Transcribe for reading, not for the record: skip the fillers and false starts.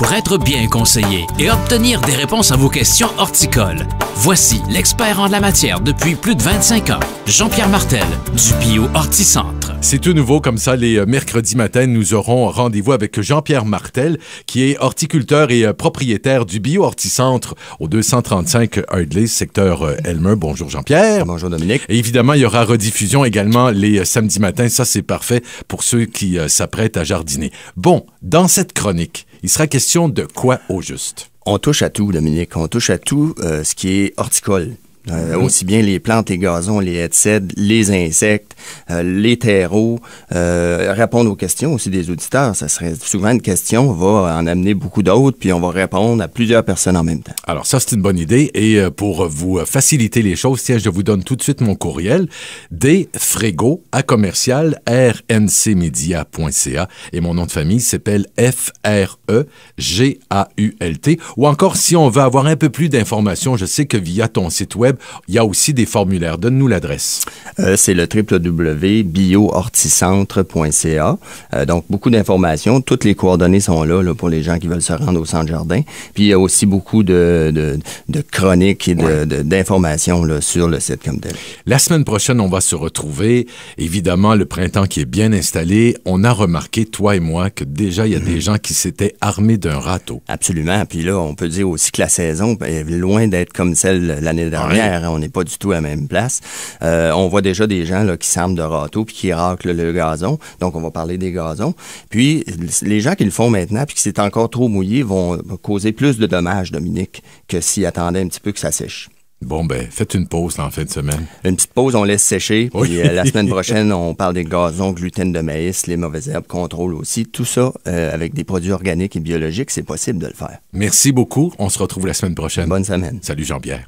pour être bien conseillé et obtenir des réponses à vos questions horticoles. Voici l'expert en la matière depuis plus de 25 ans, Jean-Pierre Martel, du Bio Horticentre. C'est tout nouveau comme ça, les mercredis matins, nous aurons rendez-vous avec Jean-Pierre Martel, qui est horticulteur et propriétaire du Bio Horticentre au 235 Ardley, secteur Elmer. Bonjour Jean-Pierre. Bonjour Dominique. Et évidemment, il y aura rediffusion également les samedis matins. Ça, c'est parfait pour ceux qui s'apprêtent à jardiner. Bon, dans cette chronique, il sera question de quoi au juste? On touche à tout, Dominique. On touche à tout ce qui est horticole. Aussi bien les plantes, les gazons, les headsets, les insectes, les terreaux, répondre aux questions aussi des auditeurs. Ça serait souvent une question, on va en amener beaucoup d'autres, puis on va répondre à plusieurs personnes en même temps. Alors ça, c'est une bonne idée. Et pour vous faciliter les choses, tiens, je vous donne tout de suite mon courriel, rncmedia.ca, et mon nom de famille s'appelle Fregault. Ou encore, si on veut avoir un peu plus d'informations, je sais que via ton site web, il y a aussi des formulaires. Donne-nous l'adresse. C'est le www.biohorticentre.ca. Donc, beaucoup d'informations. Toutes les coordonnées sont là pour les gens qui veulent se rendre au centre jardin. Puis, il y a aussi beaucoup de chroniques et d'informations sur le site comme tel. La semaine prochaine, on va se retrouver. Évidemment, le printemps qui est bien installé. On a remarqué, toi et moi, que déjà, il y a des gens qui s'étaient armés d'un râteau. Absolument. Puis là, on peut dire aussi que la saison est loin d'être comme celle l'année dernière. On n'est pas du tout à la même place. On voit déjà des gens là, qui s'arment de râteaux puis qui raclent le gazon. Donc, on va parler des gazons. Puis, les gens qui le font maintenant puis que c'est encore trop mouillé vont causer plus de dommages, Dominique, que s'ils attendaient un petit peu que ça sèche. Bon, ben, faites une pause là, en fin de semaine. Une petite pause, on laisse sécher. Puis Oui. La semaine prochaine, on parle des gazons, gluten de maïs, les mauvaises herbes, contrôle aussi. Tout ça, avec des produits organiques et biologiques, c'est possible de le faire. Merci beaucoup. On se retrouve la semaine prochaine. Bonne semaine. Salut Jean-Pierre.